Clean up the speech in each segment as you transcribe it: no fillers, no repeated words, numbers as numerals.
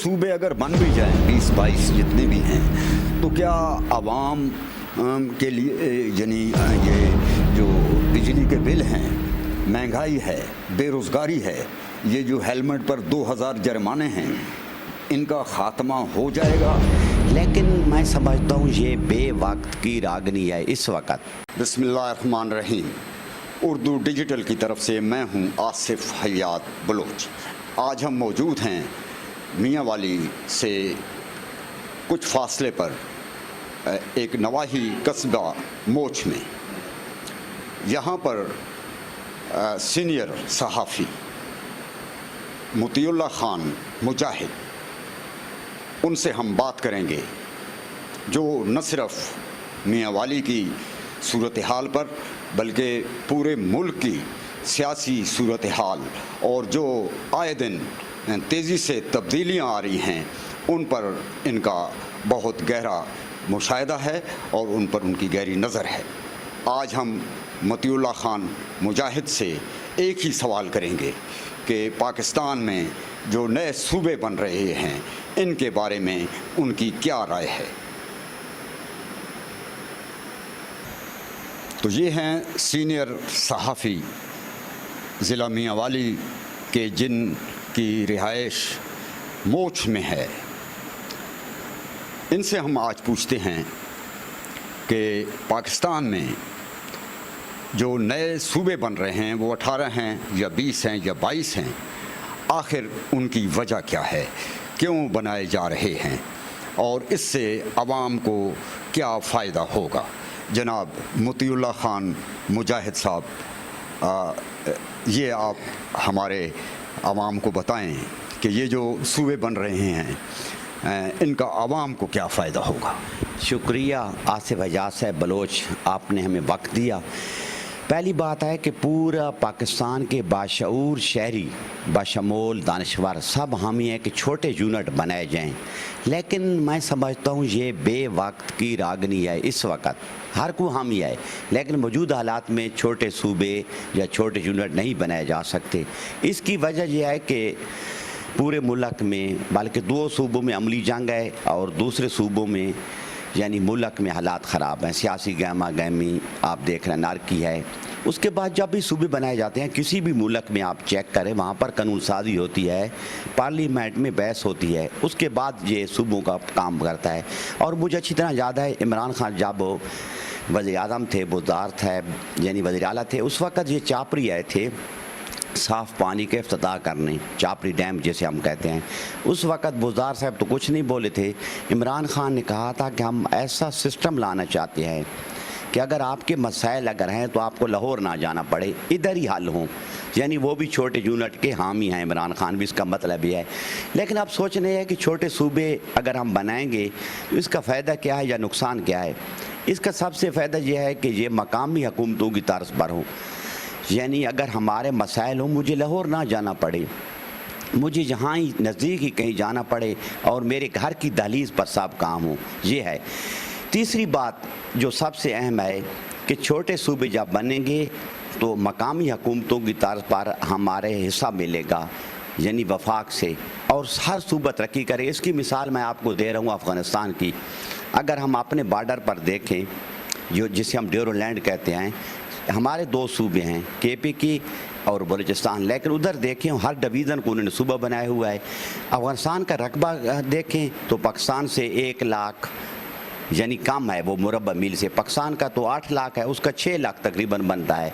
صوبے اگر بن بھی جائیں 20-22 جتنے بھی ہیں تو کیا عوام کے لیے یعنی یہ جو بجلی کے بل ہیں، مہنگائی ہے، بے روزگاری ہے، یہ جو ہیلمٹ پر 2000 جرمانے ہیں، ان کا خاتمہ ہو جائے گا؟ لیکن میں سمجھتا ہوں یہ بے وقت کی راگنی ہے اس وقت۔ بسم اللہ الرحمن الرحیم۔ اردو ڈیجیٹل کی طرف سے میں ہوں آصف حیات بلوچ۔ آج ہم موجود ہیں میاں والی سے کچھ فاصلے پر ایک نواحی قصبہ موچ میں۔ یہاں پر سینئر صحافی مطیع اللہ خان مجاہد، ان سے ہم بات کریں گے جو نہ صرف میاں والی کی صورتحال پر بلکہ پورے ملک کی سیاسی صورتحال اور جو آئے دن تیزی سے تبدیلیاں آ رہی ہیں ان پر ان کا بہت گہرا مشاہدہ ہے اور ان پر ان کی گہری نظر ہے۔ آج ہم مطیع اللہ خان مجاہد سے ایک ہی سوال کریں گے کہ پاکستان میں جو نئے صوبے بن رہے ہیں ان کے بارے میں ان کی کیا رائے ہے۔ تو یہ ہیں سینئر صحافی ضلع میاں والی کے جن کی رہائش موچ میں ہے۔ ان سے ہم آج پوچھتے ہیں کہ پاکستان میں جو نئے صوبے بن رہے ہیں وہ 18 ہیں یا 20 ہیں یا 22 ہیں، آخر ان کی وجہ کیا ہے، کیوں بنائے جا رہے ہیں اور اس سے عوام کو کیا فائدہ ہوگا۔ جناب مطیع اللہ خان مجاہد صاحب، یہ آپ ہمارے عوام کو بتائیں کہ یہ جو صوبے بن رہے ہیں ان کا عوام کو کیا فائدہ ہوگا۔ شکریہ آصف حیات صاحب بلوچ، آپ نے ہمیں وقت دیا۔ پہلی بات ہے کہ پورا پاکستان کے باشعور شہری بشمول دانشور سب حامی ہیں کہ چھوٹے یونٹ بنائے جائیں، لیکن میں سمجھتا ہوں یہ بے وقت کی راگنی ہے اس وقت۔ ہر کوئی حامی ہے لیکن موجودہ حالات میں چھوٹے صوبے یا چھوٹے یونٹ نہیں بنائے جا سکتے۔ اس کی وجہ یہ ہے کہ پورے ملک میں بلکہ 2 صوبوں میں عملی جنگ ہے اور دوسرے صوبوں میں یعنی ملک میں حالات خراب ہیں، سیاسی گہما گہمی آپ دیکھ رہے ہیں، نارکی ہے۔ اس کے بعد جب بھی صوبے بنائے جاتے ہیں کسی بھی ملک میں آپ چیک کریں، وہاں پر قانون سازی ہوتی ہے، پارلیمنٹ میں بحث ہوتی ہے، اس کے بعد یہ صوبوں کا کام کرتا ہے۔ اور مجھے اچھی طرح یاد ہے عمران خان جب وزیر اعظم تھے، بزدار تھے یعنی وزیر اعلیٰ تھے، اس وقت یہ چاپری آئے تھے صاف پانی کے افتتاح کرنے، چاپری ڈیم جیسے ہم کہتے ہیں۔ اس وقت بزدار صاحب تو کچھ نہیں بولے تھے، عمران خان نے کہا تھا کہ ہم ایسا سسٹم لانا چاہتے ہیں کہ اگر آپ کے مسائل اگر ہیں تو آپ کو لاہور نہ جانا پڑے، ادھر ہی حل ہوں۔ یعنی وہ بھی چھوٹے یونٹ کے حامی ہیں، عمران خان بھی، اس کا مطلب یہ ہے۔ لیکن اب سوچ رہے ہیں کہ چھوٹے صوبے اگر ہم بنائیں گے تو اس کا فائدہ کیا ہے یا نقصان کیا ہے۔ اس کا سب سے فائدہ یہ ہے کہ یہ مقامی حکومتوں کی طرز پر ہوں، یعنی اگر ہمارے مسائل ہوں مجھے لاہور نہ جانا پڑے، مجھے جہاں ہی نزدیک ہی کہیں جانا پڑے اور میرے گھر کی دہلیز پر سب کام ہوں، یہ ہے۔ تیسری بات جو سب سے اہم ہے کہ چھوٹے صوبے جب بنیں گے تو مقامی حکومتوں کی طرز پر ہمارے حصہ ملے گا، یعنی وفاق سے، اور ہر صوبہ ترقی کرے۔ اس کی مثال میں آپ کو دے رہا ہوں افغانستان کی۔ اگر ہم اپنے بارڈر پر دیکھیں جو جسے ہم ڈیورو لینڈ کہتے ہیں، ہمارے 2 صوبے ہیں، کے پی کی اور بلوچستان، لیکن ادھر دیکھیں ہر ڈویژن کو انہوں نے صوبہ بنایا ہوا ہے۔ افغانستان کا رقبہ دیکھیں تو پاکستان سے 1 لاکھ یعنی کم ہے وہ مربع میل سے، پاکستان کا تو 8 لاکھ ہے، اس کا 6 لاکھ تقریباً بنتا ہے۔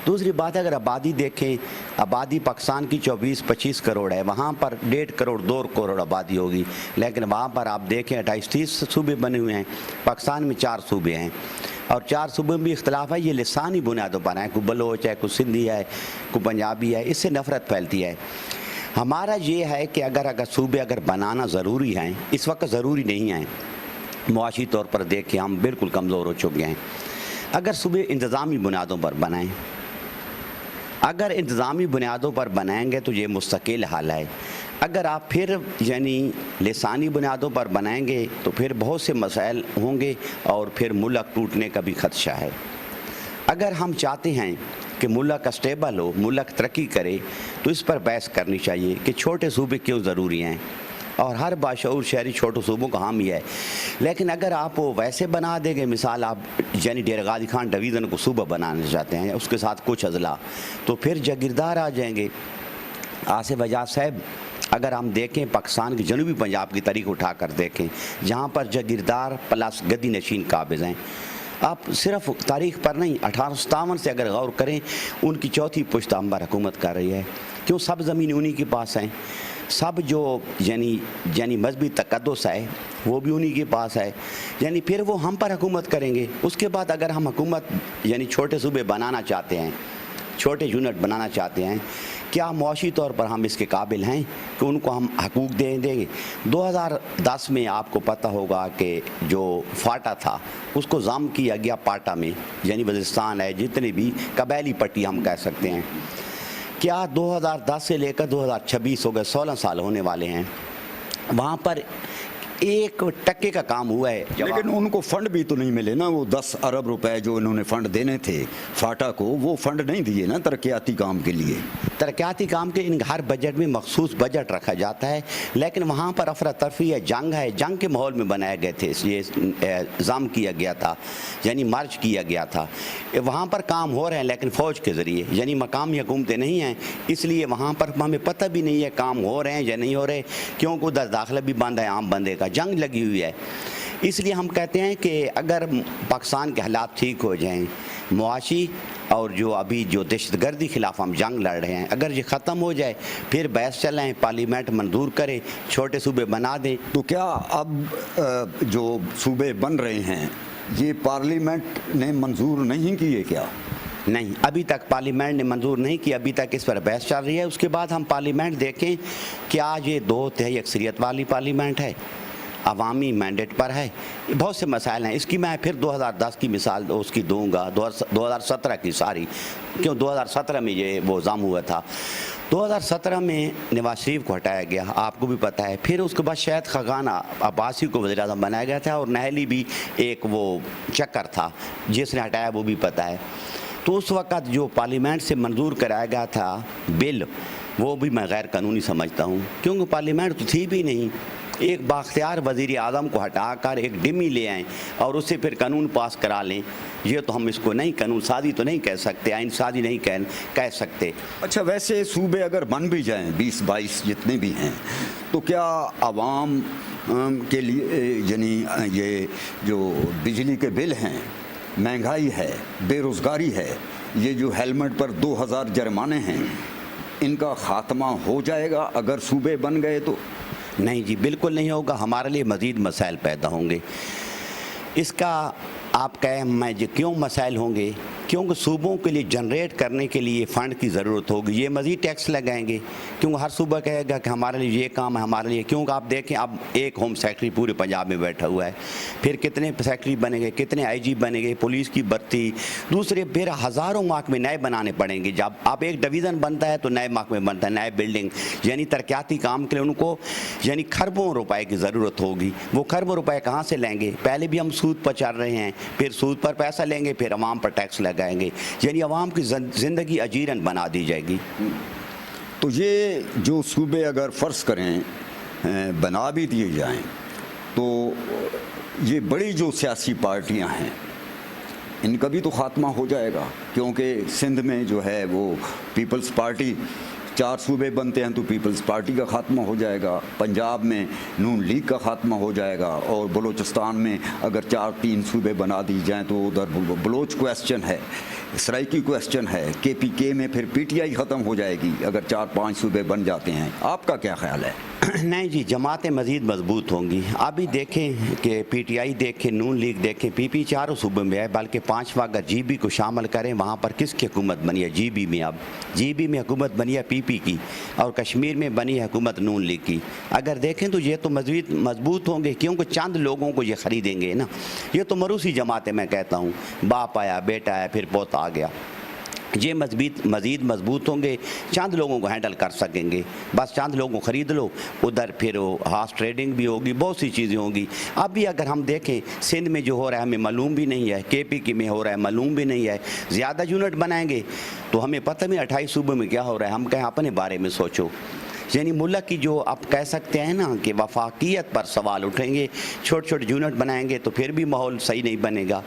دوسری بات ہے اگر آبادی دیکھیں، آبادی پاکستان کی 24-25 کروڑ ہے، وہاں پر 1.5 کروڑ 2 کروڑ آبادی ہوگی، لیکن وہاں پر آپ دیکھیں 28-30 صوبے بنے ہوئے ہیں۔ پاکستان میں 4 صوبے ہیں اور 4 صوبوں میں بھی اختلاف ہے، یہ لسانی بنیادوں پر ہیں، کوئی بلوچ ہے، کوئی سندھی ہے، کوئی پنجابی ہے، اس سے نفرت پھیلتی ہے۔ ہمارا یہ ہے کہ اگر صوبے اگر بنانا ضروری ہیں، اس وقت ضروری نہیں ہیں، معاشی طور پر دیکھیں ہم بالکل کمزور ہو چکے ہیں۔ اگر صوبے انتظامی بنیادوں پر بنائیں، اگر انتظامی بنیادوں پر بنائیں گے تو یہ مستقل حل ہے۔ اگر آپ پھر یعنی لسانی بنیادوں پر بنائیں گے تو پھر بہت سے مسائل ہوں گے اور پھر ملک ٹوٹنے کا بھی خدشہ ہے۔ اگر ہم چاہتے ہیں کہ ملک اسٹیبل ہو، ملک ترقی کرے، تو اس پر بحث کرنی چاہیے کہ چھوٹے صوبے کیوں ضروری ہیں۔ اور ہر باشعور شہری چھوٹے صوبوں کا حامی ہے، لیکن اگر آپ وہ ویسے بنا دیں گے، مثال آپ یعنی ڈیرہ غازی خان ڈویژن کو صوبہ بنانا چاہتے ہیں، اس کے ساتھ کچھ اضلاع، تو پھر جاگیردار آ جائیں گے۔ آصف حجاز صاحب، اگر ہم دیکھیں پاکستان کے جنوبی پنجاب کی تاریخ اٹھا کر دیکھیں، جہاں پر جاگیردار پلس گدی نشین قابض ہیں، آپ صرف تاریخ پر نہیں 1857 سے اگر غور کریں، ان کی چوتھی پشت ہمبر حکومت کر رہی ہے، کیوں سب زمین انہی کے پاس ہیں، سب جو یعنی مذہبی تقدس ہے وہ بھی انہی کے پاس ہے، یعنی پھر وہ ہم پر حکومت کریں گے۔ اس کے بعد اگر ہم حکومت یعنی چھوٹے صوبے بنانا چاہتے ہیں، چھوٹے یونٹ بنانا چاہتے ہیں، کیا معاشی طور پر ہم اس کے قابل ہیں کہ ان کو ہم حقوق دیں گے؟ 2010 میں آپ کو پتہ ہوگا کہ جو فاٹا تھا اس کو ضم کیا گیا پاٹا میں، یعنی وزیرستان ہے، جتنی بھی قبائلی پٹی ہم کہہ سکتے ہیں۔ کیا 2010 سے لے کر 2026 ہو گئے، 16 سال ہونے والے ہیں، وہاں پر 1% کا کام ہوا ہے؟ لیکن ان کو فنڈ بھی تو نہیں ملے نا، وہ 10 ارب روپے جو انہوں نے فنڈ دینے تھے فاٹا کو، وہ فنڈ نہیں دیے نا ترقیاتی کام کے لیے۔ ترقیاتی کام کے ہر بجٹ میں مخصوص بجٹ رکھا جاتا ہے، لیکن وہاں پر افراتفری ہے، جنگ کے ماحول میں بنائے گئے تھے، اس لیے ضم کیا گیا تھا، یعنی مرج کیا گیا تھا۔ وہاں پر کام ہو رہے ہیں لیکن فوج کے ذریعے، یعنی مقامی حکومتیں نہیں ہیں، اس لیے وہاں پر ہمیں پتہ بھی نہیں ہے کام ہو رہے ہیں یا نہیں ہو رہے، کیونکہ ادھر داخلہ بھی بند ہے عام بندے کا، جنگ لگی ہوئی ہے۔ اس لیے ہم کہتے ہیں کہ اگر پاکستان کے حالات ٹھیک ہو جائیں، معاشی اور جو ابھی جو دہشت گردی خلاف ہم جنگ لڑ رہے ہیں، اگر یہ ختم ہو جائے، پھر بحث چلائیں، پارلیمنٹ منظور کرے، چھوٹے صوبے بنا دیں۔ تو کیا اب جو صوبے بن رہے ہیں یہ پارلیمنٹ نے منظور نہیں کیے کیا؟ نہیں، ابھی تک پارلیمنٹ نے منظور نہیں کیا، ابھی تک اس پر بحث چل رہی ہے۔ اس کے بعد ہم پارلیمنٹ دیکھیں، کیا یہ 2/3 اکثریت والی پارلیمنٹ ہے، عوامی مینڈیٹ پر ہے؟ بہت سے مسائل ہیں، اس کی میں پھر 2010 کی مثال اس کی دوں گا، 2017 کی ساری، کیوں 2017 میں یہ وہ ضم ہوا تھا۔ 2017 میں نواز شریف کو ہٹایا گیا، آپ کو بھی پتہ ہے، پھر اس کے بعد شاید خاقان عباسی کو وزیر اعظم بنایا گیا تھا، اور نہلی بھی ایک وہ چکر تھا جس نے ہٹایا، وہ بھی پتہ ہے۔ تو اس وقت جو پارلیمنٹ سے منظور کرایا گیا تھا بل، وہ بھی میں غیر قانونی سمجھتا ہوں، کیونکہ پارلیمنٹ تو تھی بھی نہیں۔ ایک بااختیار وزیر اعظم کو ہٹا کر ایک ڈمی لے آئیں اور اس سے پھر قانون پاس کرا لیں، یہ تو ہم اس کو نہیں، قانون سازی تو نہیں کہہ سکتے، آئین سازی نہیں کہہ سکتے۔ اچھا، ویسے صوبے اگر بن بھی جائیں 20-22 جتنے بھی ہیں، تو کیا عوام کے لیے یعنی یہ جو بجلی کے بل ہیں، مہنگائی ہے، بے روزگاری ہے، یہ جو ہیلمٹ پر 2000 جرمانے ہیں، ان کا خاتمہ ہو جائے گا اگر صوبے بن گئے تو؟ نہیں جی، بالکل نہیں ہوگا، ہمارے لیے مزید مسائل پیدا ہوں گے۔ اس کا آپ کہیں میں کیوں مسائل ہوں گے؟ کیونکہ صوبوں کے لیے جنریٹ کرنے کے لیے فنڈ کی ضرورت ہوگی، یہ مزید ٹیکس لگائیں گے، کیونکہ ہر صوبہ کہے گا کہ ہمارے لیے یہ کام ہے، ہمارے لیے، کیونکہ آپ دیکھیں اب ایک ہوم سیکرٹری پورے پنجاب میں بیٹھا ہوا ہے، پھر کتنے سیکرٹری بنے گے، کتنے آئی جی بنے گے، پولیس کی بھرتی، دوسرے پھر ہزاروں محکمے نئے بنانے پڑیں گے۔ جب آپ ایک ڈویژن بنتا ہے تو نئے محکمے بنتا ہے، نئے بلڈنگ، یعنی ترقیاتی کام کے لیے ان کو یعنی خربوں روپے کی ضرورت ہوگی۔ وہ خربوں روپے کہاں سے لیں گے؟ پہلے بھی ہم سود پر چل رہے ہیں، پھر سود پر پیسہ لیں گے، پھر عوام پر ٹیکس لگائیں گے، یعنی عوام کی زندگی اجیرن بنا دی جائے گی۔ تو یہ جو صوبے اگر فرض کریں بنا بھی دیے جائیں تو یہ بڑی جو سیاسی پارٹیاں ہیں ان کا بھی تو خاتمہ ہو جائے گا، کیونکہ سندھ میں جو ہے وہ پیپلز پارٹی، 4 صوبے بنتے ہیں تو پیپلز پارٹی کا خاتمہ ہو جائے گا، پنجاب میں نون لیگ کا خاتمہ ہو جائے گا، اور بلوچستان میں اگر 4-3 صوبے بنا دی جائیں تو ادھر بلوچ کویسچن ہے، سرائکی کویسچن ہے، KPK میں پھر PTI ختم ہو جائے گی اگر 4-5 صوبے بن جاتے ہیں۔ آپ کا کیا خیال ہے؟ نہیں جی، جماعتیں مزید مضبوط ہوں گی۔ ابھی دیکھیں کہ PTI دیکھیں، نون لیگ دیکھیں، PP 4 صوبوں میں ہے، بلکہ 5واں اگر GB کو شامل کریں، وہاں پر کس کی حکومت بنی ہے؟ GB میں۔ اب GB میں حکومت بنی ہے PP کی، اور کشمیر میں بنی ہے حکومت نون لیگ کی۔ اگر دیکھیں تو یہ تو مزید مضبوط ہوں گے، کیونکہ چند لوگوں کو یہ خریدیں گے نا، یہ تو مروسی جماعتیں میں کہتا ہوں، باپ آیا، بیٹا آیا، پھر پوتا آ گیا، یہ مزید مضبوط ہوں گے، چند لوگوں کو ہینڈل کر سکیں گے، بس چند لوگوں کو خرید لو، ادھر پھر ہارس ٹریڈنگ بھی ہوگی، بہت سی چیزیں ہوں گی۔ اب بھی اگر ہم دیکھیں سندھ میں جو ہو رہا ہے ہمیں معلوم بھی نہیں ہے، KPK میں ہو رہا ہے معلوم بھی نہیں ہے، زیادہ یونٹ بنائیں گے تو ہمیں پتہ نہیں 28 صوبوں میں کیا ہو رہا ہے، ہم کہیں اپنے بارے میں سوچو، یعنی ملک کی جو آپ کہہ سکتے ہیں نا کہ وفاقیت پر سوال اٹھیں گے، چھوٹے چھوٹے یونٹ بنائیں گے تو پھر بھی ماحول صحیح نہیں بنے گا.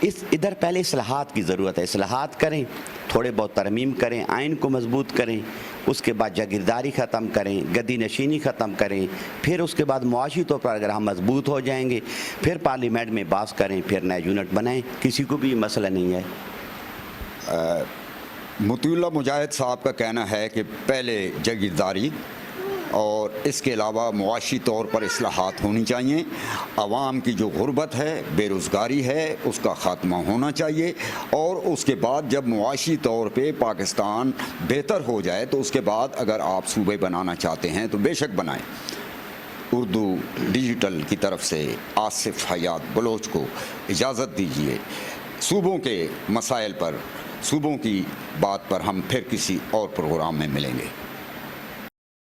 ادھر پہلے اصلاحات کی ضرورت ہے. اصلاحات کریں، تھوڑے بہت ترمیم کریں، آئین کو مضبوط کریں، اس کے بعد جاگیرداری ختم کریں، گدی نشینی ختم کریں، پھر اس کے بعد معاشی طور پر اگر ہم مضبوط ہو جائیں گے پھر پارلیمنٹ میں باس کریں، پھر نئے یونٹ بنائیں. کسی کو بھی یہ مسئلہ نہیں ہے. مطیع اللہ مجاہد صاحب کا کہنا ہے کہ پہلے جاگیرداری اور اس کے علاوہ معاشی طور پر اصلاحات ہونی چاہیے. عوام کی جو غربت ہے، بے روزگاری ہے، اس کا خاتمہ ہونا چاہیے، اور اس کے بعد جب معاشی طور پہ پاکستان بہتر ہو جائے تو اس کے بعد اگر آپ صوبے بنانا چاہتے ہیں تو بے شک بنائیں. اردو ڈیجیٹل کی طرف سے آصف حیات بلوچ کو اجازت دیجیے. صوبوں کے مسائل پر، صوبوں کی بات پر ہم پھر کسی اور پروگرام میں ملیں گے.